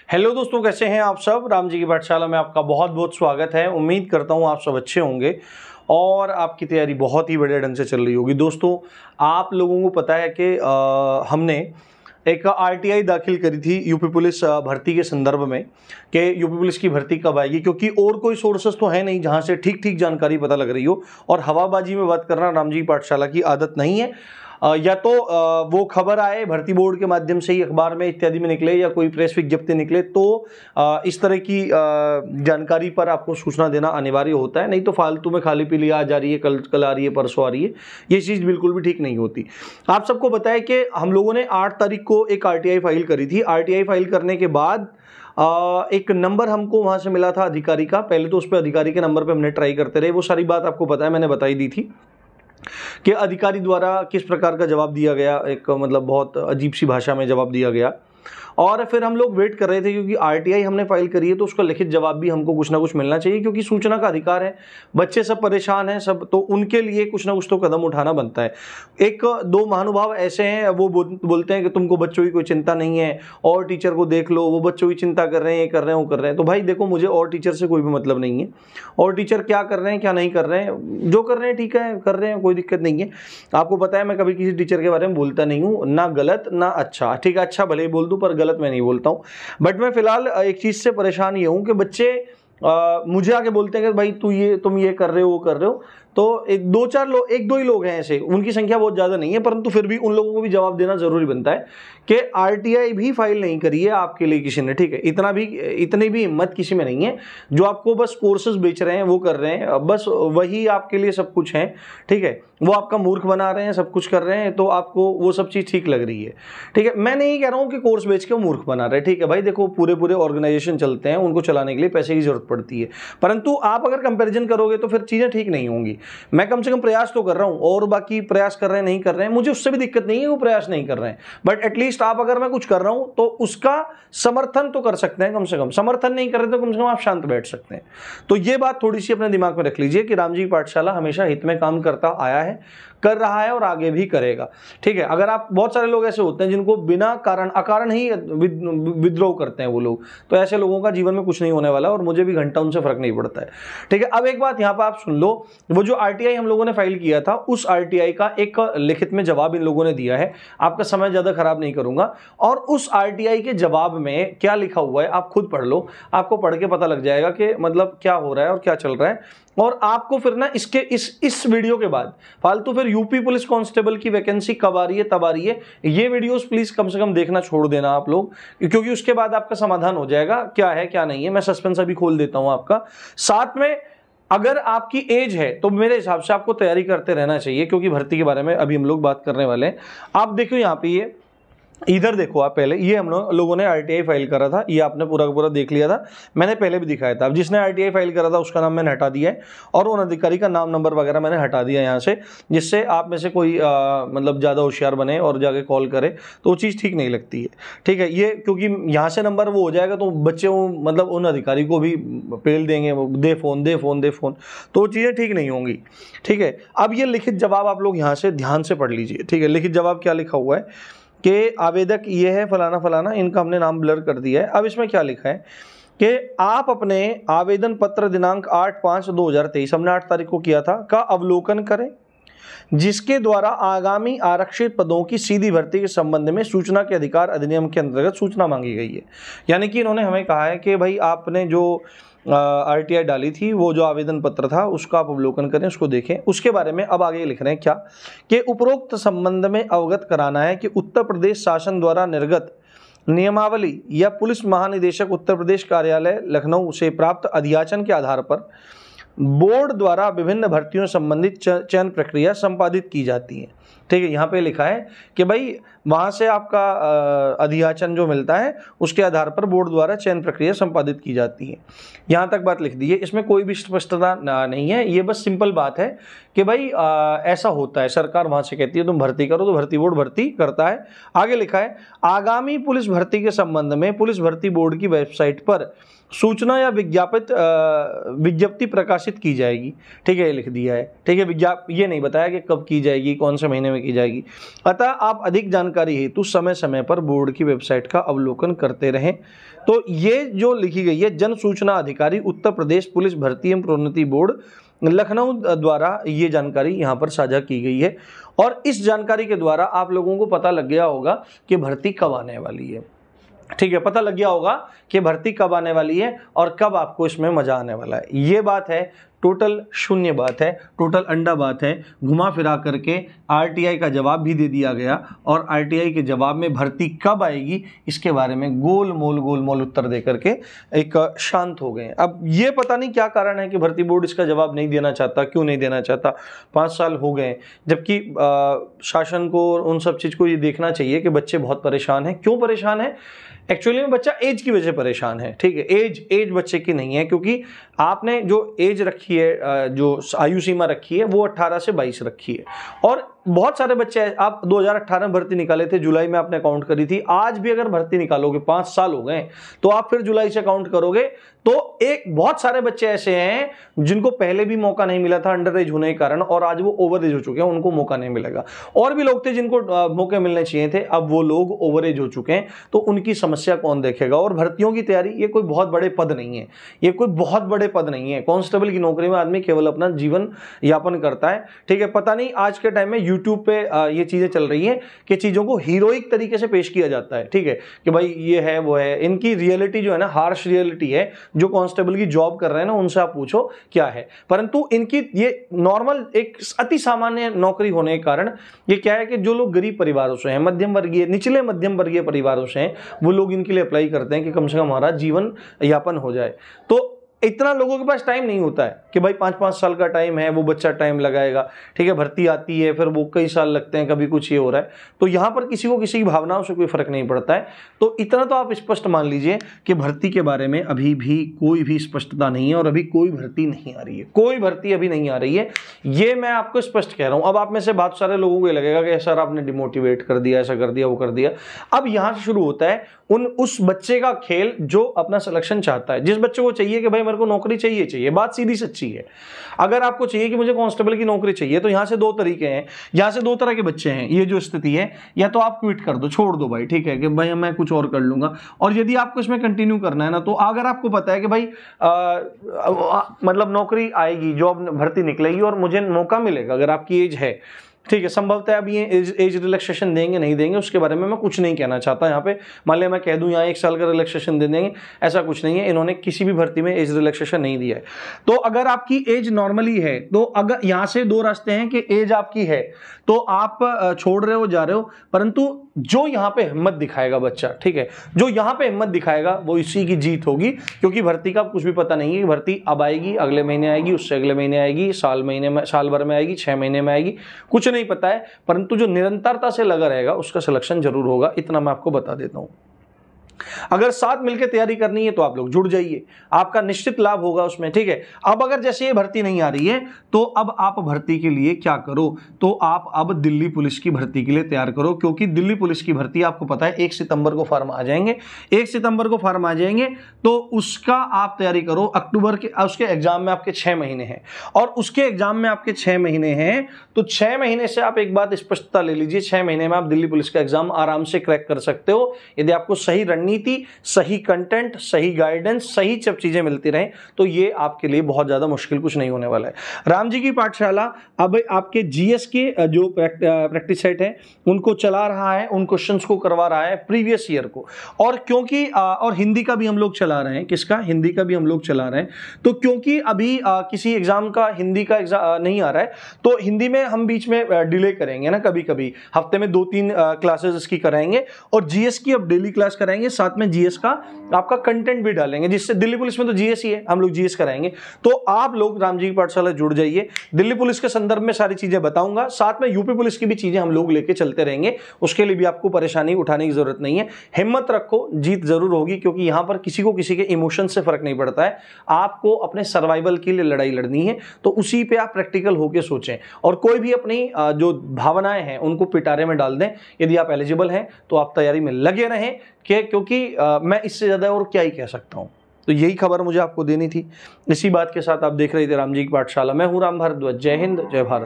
Hello दोस्तों, कैसे हैं आप सब। राम जी की पाठशाला में आपका बहुत बहुत स्वागत है। उम्मीद करता हूं आप सब अच्छे होंगे और आपकी तैयारी बहुत ही बढ़िया ढंग से चल रही होगी। दोस्तों, आप लोगों को पता है कि हमने एक आरटीआई दाखिल करी थी यूपी पुलिस भर्ती के संदर्भ में कि यूपी पुलिस की भर्ती कब आएगी, क्योंकि और कोई सोर्सेस तो है नहीं जहां से ठीक ठीक जानकारी पता लग रही हो। और हवाबाजी में बात करना राम जी की पाठशाला की आदत नहीं है। या तो वो खबर आए भर्ती बोर्ड के माध्यम से ही अखबार में इत्यादि में निकले या कोई प्रेस विज्ञप्ति निकले तो इस तरह की जानकारी पर आपको सूचना देना अनिवार्य होता है। नहीं तो फालतू में खाली पीली आज आ रही है, कल आ रही है, परसों आ रही है, ये चीज़ बिल्कुल भी ठीक नहीं होती। आप सबको पता है कि हम लोगों ने 8 तारीख को एक आरटीआई फाइल करी थी। आरटीआई फाइल करने के बाद एक नंबर हमको वहां से मिला था अधिकारी का। पहले तो उस पर अधिकारी के नंबर पे हमने ट्राई करते रहे, वो सारी बात आपको पता है, मैंने बताई दी थी कि अधिकारी द्वारा किस प्रकार का जवाब दिया गया। एक मतलब बहुत अजीब सी भाषा में जवाब दिया गया और फिर हम लोग वेट कर रहे थे, क्योंकि आरटीआई हमने फाइल करी है तो उसका लिखित जवाब भी हमको कुछ ना कुछ मिलना चाहिए, क्योंकि सूचना का अधिकार है। बच्चे सब परेशान हैं सब, तो उनके लिए कुछ ना कुछ तो कदम उठाना बनता है। एक दो महानुभाव ऐसे हैं, वो बोलते हैं कि तुमको बच्चों की कोई चिंता नहीं है और टीचर को देख लो, वो बच्चों की चिंता कर रहे हैं, ये कर रहे हैं, वो कर रहे हैं। तो भाई देखो, मुझे और टीचर से कोई भी मतलब नहीं है। और टीचर क्या कर रहे हैं क्या नहीं कर रहे हैं, जो कर रहे हैं ठीक है, कर रहे हैं, कोई दिक्कत नहीं है। आपको पता है मैं कभी किसी टीचर के बारे में बोलता नहीं हूँ, ना गलत ना अच्छा। ठीक है, अच्छा भले ही बोल दूं पर गलत मैं नहीं बोलता हूँ। बट मैं फिलहाल एक चीज से परेशान ये हूं कि बच्चे मुझे आके बोलते हैं कि भाई तुम ये कर रहे हो, वो कर रहे हो। तो एक दो ही लोग हैं ऐसे, उनकी संख्या बहुत ज्यादा नहीं है, परंतु फिर भी उन लोगों को भी जवाब देना जरूरी बनता है कि आरटीआई भी फाइल नहीं करी है आपके लिए किसी ने। ठीक है, इतनी भी हिम्मत किसी में नहीं है। जो आपको बस कोर्सेज बेच रहे हैं, वो कर रहे हैं, बस वही आपके लिए सब कुछ है। ठीक है, वो आपका मूर्ख बना रहे हैं, सब कुछ कर रहे हैं, तो आपको वो सब चीज ठीक लग रही है। ठीक है, मैं नहीं कह रहा हूं कि कोर्स बेच के वो मूर्ख बना रहे हैं। ठीक है भाई, देखो पूरे ऑर्गेनाइजेशन चलते हैं, उनको चलाने के लिए पैसे की जरूरत पड़ती है, परंतु आप अगर कंपैरिजन करोगे तो फिर चीजें ठीक नहीं होंगी। मैं कम से कम प्रयास तो कर रहा हूं, और बाकी प्रयास कर रहे हैं नहीं कर रहे हैं, मुझे उससे भी दिक्कत नहीं है, वो प्रयास नहीं कर रहे हैं। बट एटलीस्ट आप अगर मैं कुछ कर रहा हूं तो उसका समर्थन तो कर सकते हैं। कम से कम समर्थन नहीं कर रहे तो कम से कम आप शांत बैठ सकते हैं। तो ये बात थोड़ी सी अपने दिमाग में रख लीजिए कि राम जी की पाठशाला हमेशा हित में काम करता आया है, कर रहा है और आगे भी करेगा। ठीक है, अगर आप बहुत सारे लोग ऐसे होते हैं जिनको बिना कारण अकारण ही विद्रोह करते हैं वो लोग, तो ऐसे लोगों का जीवन में कुछ नहीं होने वाला और मुझे भी घंटा उनसे फर्क नहीं पड़ता है। ठीक है, अब एक बात यहां पर आप सुन लो, वो जो आरटीआई हम लोगों ने फाइल किया था, उस आरटीआई का एक लिखित में जवाब इन लोगों ने दिया है। आपका समय ज्यादा खराब नहीं करूंगा, और उस आरटीआई के जवाब में क्या लिखा हुआ है आप खुद पढ़ लो। आपको पढ़ के पता लग जाएगा कि मतलब क्या हो रहा है और क्या चल रहा है। और आपको फिर ना इसके इस वीडियो के बाद फालतू फिर यूपी पुलिस कांस्टेबल की वैकेंसी कब आ रही है तब आ रही है, ये वीडियोस प्लीज कम से कम देखना छोड़ देना आप लोग, क्योंकि उसके बाद आपका समाधान हो जाएगा क्या है क्या नहीं है। मैं सस्पेंस अभी खोल देता हूं आपका। साथ में अगर आपकी एज है तो मेरे हिसाब से आपको तैयारी करते रहना चाहिए, क्योंकि भर्ती के बारे में अभी हम लोग बात करने वाले हैं। आप देखो यहाँ पे, ये इधर देखो आप, पहले ये हम लोगों ने आरटीआई फाइल करा था, ये आपने पूरा का पूरा देख लिया था, मैंने पहले भी दिखाया था। अब जिसने आरटीआई फाइल करा था उसका नाम मैंने हटा दिया है और उन अधिकारी का नाम नंबर वगैरह मैंने हटा दिया यहाँ से, जिससे आप में से कोई मतलब ज़्यादा होशियार बने और जाके कॉल करे तो वो चीज़ ठीक नहीं लगती है। ठीक है, ये क्योंकि यहाँ से नंबर वो हो जाएगा तो बच्चे मतलब उन अधिकारी को भी पेल देंगे, दे फोन, तो वो चीज़ें ठीक नहीं होंगी। ठीक है, अब ये लिखित जवाब आप लोग यहाँ से ध्यान से पढ़ लीजिए। ठीक है, लिखित जवाब क्या लिखा हुआ है कि आवेदक ये है फलाना फलाना, इनका हमने नाम ब्लर कर दिया है। अब इसमें क्या लिखा है कि आप अपने आवेदन पत्र दिनांक 8/5/2023, हमने 8 तारीख को किया था, का अवलोकन करें, जिसके द्वारा आगामी आरक्षित पदों की सीधी भर्ती के संबंध में सूचना के अधिकार अधिनियम के अंतर्गत सूचना मांगी गई है। यानी कि इन्होंने हमें कहा है कि भाई आपने जो आरटीआई डाली थी, वो जो आवेदन पत्र था उसका आप अवलोकन करें, उसको देखें। उसके बारे में अब आगे लिख रहे हैं क्या कि उपरोक्त संबंध में अवगत कराना है कि उत्तर प्रदेश शासन द्वारा निर्गत नियमावली या पुलिस महानिदेशक उत्तर प्रदेश कार्यालय लखनऊ से प्राप्त अधियाचन के आधार पर बोर्ड द्वारा विभिन्न भर्तियों संबंधित चयन प्रक्रिया संपादित की जाती है। ठीक है, यहाँ पे लिखा है कि भाई वहाँ से आपका अधियाचन जो मिलता है उसके आधार पर बोर्ड द्वारा चयन प्रक्रिया संपादित की जाती है। यहाँ तक बात लिख दी है, इसमें कोई भी स्पष्टता नहीं है, ये बस सिंपल बात है कि भाई ऐसा होता है, सरकार वहाँ से कहती है तुम भर्ती करो तो भर्ती बोर्ड भर्ती करता है। आगे लिखा है आगामी पुलिस भर्ती के संबंध में पुलिस भर्ती बोर्ड की वेबसाइट पर सूचना या विज्ञप्ति प्रकाशित की जाएगी। ठीक है, ये लिख दिया है। ठीक है, ये नहीं बताया कि कब की जाएगी, कौन से महीने में की जाएगी। अतः आप अधिक जानकारी हेतु समय समय पर बोर्ड की वेबसाइट का अवलोकन करते रहें। तो ये जो लिखी गई है, जन सूचना अधिकारी उत्तर प्रदेश पुलिस भर्ती एवं प्रोन्नति बोर्ड लखनऊ द्वारा ये जानकारी यहाँ पर साझा की गई है। और इस जानकारी के द्वारा आप लोगों को पता लग गया होगा कि भर्ती कब आने वाली है। ठीक है, पता लग गया होगा कि भर्ती कब आने वाली है और कब आपको इसमें मजा आने वाला है। ये बात है, टोटल शून्य बात है, टोटल अंडा बात है। घुमा फिरा करके आरटीआई का जवाब भी दे दिया गया और आरटीआई के जवाब में भर्ती कब आएगी इसके बारे में गोल मोल उत्तर दे करके एक शांत हो गए। अब ये पता नहीं क्या कारण है कि भर्ती बोर्ड इसका जवाब नहीं देना चाहता, क्यों नहीं देना चाहता। 5 साल हो गए, जबकि शासन को उन सब चीज़ को ये देखना चाहिए कि बच्चे बहुत परेशान हैं। क्यों परेशान है? एक्चुअली में बच्चा एज की वजह से परेशान है। ठीक है, एज बच्चे की नहीं है, क्योंकि आपने जो एज रखी है, जो आयु सीमा रखी है, वो 18 से 22 रखी है। और बहुत सारे बच्चे, आप 2018 में भर्ती निकाले थे, जुलाई में आपने काउंट करी थी। आज भी अगर भर्ती निकालोगे, 5 साल हो गए, तो आप फिर जुलाई से काउंट करोगे तो एक बहुत सारे बच्चे ऐसे हैं जिनको पहले भी मौका नहीं मिला था अंडर एज होने के कारण, और आज वो ओवर एज हो चुके हैं, उनको मौका नहीं मिलेगा। और भी लोग थे जिनको मौके मिलने चाहिए थे, अब वो लोग ओवर एज हो चुके हैं, तो उनकी समस्या कौन देखेगा। और भर्तियों की तैयारी, ये कोई बहुत बड़े पद नहीं है, ये कोई बहुत बड़े पद नहीं है। कांस्टेबल की नौकरी में आदमी केवल अपना जीवन यापन करता है। ठीक है, पता नहीं आज के टाइम में यूट्यूब पे ये चीजें चल रही हैं कि चीजों को हीरोइक तरीके से पेश किया जाता है। ठीक है, कि भाई ये है वो है। इनकी रियलिटी जो है ना, हार्श रियलिटी है। जो कांस्टेबल की जॉब कर रहे हैं ना, उनसे आप पूछो क्या है। परंतु इनकी ये नॉर्मल एक अति सामान्य नौकरी होने के कारण ये क्या है कि जो लोग गरीब परिवारों से हैं, मध्यम वर्गीय, निचले मध्यम वर्गीय परिवारों से हैं, वो लोग इनके लिए अप्लाई करते हैं कि कम से कम हमारा जीवन यापन हो जाए। तो इतना लोगों के पास टाइम नहीं होता है कि भाई 5-5 साल का टाइम है, वो बच्चा टाइम लगाएगा। ठीक है, भर्ती आती है, फिर वो कई साल लगते हैं, कभी कुछ ये हो रहा है। तो यहाँ पर किसी को किसी की भावनाओं से कोई फर्क नहीं पड़ता है। तो इतना तो आप स्पष्ट मान लीजिए कि भर्ती के बारे में अभी भी कोई भी स्पष्टता नहीं है और अभी कोई भर्ती नहीं आ रही है, कोई भर्ती अभी नहीं आ रही है। ये मैं आपको स्पष्ट कह रहा हूँ। अब आप में से बहुत सारे लोगों को ये लगेगा कि सर आपने डिमोटिवेट कर दिया, ऐसा कर दिया, वो कर दिया। अब यहाँ से शुरू होता है उस बच्चे का खेल जो अपना सिलेक्शन चाहता है। जिस बच्चे को चाहिए कि भाई मेरे को नौकरी चाहिए, बात सीधी सच्ची है। अगर आपको चाहिए कि मुझे कांस्टेबल की नौकरी चाहिए, तो यहां से 2 तरीके हैं, यहां से 2 तरह के बच्चे हैं। ये जो स्थिति है, या तो आप क्विट कर दो, छोड़ दो भाई, ठीक है, कि भाई मैं कुछ और कर लूंगा। और यदि आपको इसमें कंटिन्यू करना है ना, तो अगर आपको पता है कि भाई मतलब नौकरी आएगी, जॉब भर्ती निकलेगी और मुझे मौका मिलेगा, अगर आपकी एज है, ठीक है, संभवतः अब ये एज रिलैक्सेशन देंगे नहीं देंगे उसके बारे में मैं कुछ नहीं कहना चाहता। यहाँ पे मान लिया मैं कह दूं यहाँ 1 साल का रिलैक्सेशन दे देंगे, ऐसा कुछ नहीं है। इन्होंने किसी भी भर्ती में एज रिलैक्सेशन नहीं दिया है। तो अगर आपकी एज नॉर्मली है, तो अगर यहाँ से 2 रास्ते हैं कि एज आपकी है तो आप छोड़ रहे हो, जा रहे हो। परंतु जो यहाँ पे हिम्मत दिखाएगा बच्चा, ठीक है, जो यहाँ पे हिम्मत दिखाएगा वो इसी की जीत होगी। क्योंकि भर्ती का कुछ भी पता नहीं है कि भर्ती अब आएगी, अगले महीने आएगी, उससे अगले महीने आएगी, साल भर में आएगी, 6 महीने में आएगी, कुछ नहीं पता है। परंतु जो निरंतरता से लगा रहेगा उसका सिलेक्शन जरूर होगा, इतना मैं आपको बता देता हूं। अगर साथ मिलकर तैयारी करनी है तो आप लोग जुड़ जाइए, आपका निश्चित लाभ होगा उसमें। ठीक है, अब अगर जैसे ये भर्ती नहीं आ रही है तो अब आप भर्ती के लिए क्या करो, तो आप अब दिल्ली पुलिस की भर्ती के लिए तैयार करो। क्योंकि दिल्ली पुलिस की भर्ती आपको पता है 1 सितंबर को फॉर्म आ जाएंगे, 1 सितंबर को फॉर्म आ जाएंगे, तो उसका आप तैयारी करो। अक्टूबर के उसके एग्जाम में आपके 6 महीने हैं, और उसके एग्जाम में आपके 6 महीने हैं, तो 6 महीने से आप एक बात स्पष्टता ले लीजिए, 6 महीने में आप दिल्ली पुलिस का एग्जाम आराम से क्रैक कर सकते हो यदि आपको सही रणनीति, सही कंटेंट, सही गाइडेंस, सही सब चीजें मिलती रहें, तो ये आपके लिए बहुत ज्यादा मुश्किल कुछ नहीं होने वाला है। राम जी की पाठशाला अब आपके जीएस के जो प्रैक्टिस सेट है उनको चला रहा है, उन क्वेश्चंस को करवा रहा है प्रीवियस ईयर को। और क्योंकि और हिंदी का भी हम लोग चला रहे हैं, किसका, हिंदी का भी हम लोग चला रहे हैं। तो क्योंकि अभी किसी एग्जाम का हिंदी का एग्जाम नहीं आ रहा है, तो हिंदी में हम बीच में डिले करेंगे ना, कभी कभी हफ्ते में 2-3 क्लासेस इसकी कराएंगे, और जीएस की अब डेली क्लास कराएंगे, साथ में जीएस का आपका कंटेंट भी डालेंगे, जिससे दिल्ली पुलिस में तो जीएस ही है, हम लोग जीएस कराएंगे। तो आप लोग राम जी की पाठशाला जुड़ जाइए, दिल्ली पुलिस के संदर्भ में सारी चीजें बताऊंगा, साथ में यूपी पुलिस की भी चीजें हम लोग लेके चलते रहेंगे। उसके लिए भी आपको परेशानी उठाने की जरूरत नहीं है, हिम्मत रखो, जीत जरूर होगी। क्योंकि यहां पर किसी को किसी के इमोशन से फर्क नहीं पड़ता है, आपको अपने सर्वाइवल के लिए लड़ाई लड़नी है, तो उसी पे आप प्रैक्टिकल होकर सोचें, और कोई भी अपनी जो भावनाएं हैं उनको पिटारे में डाल दें। यदि आप एलिजिबल हैं तो आप तैयारी में लगे रहें, क्योंकि मैं इससे ज्यादा और क्या ही कह सकता हूं। तो यही खबर मुझे आपको देनी थी। इसी बात के साथ आप देख रहे थे राम जी की पाठशाला। मैं हूं राम भारद्वाज। जय हिंद, जय भारत।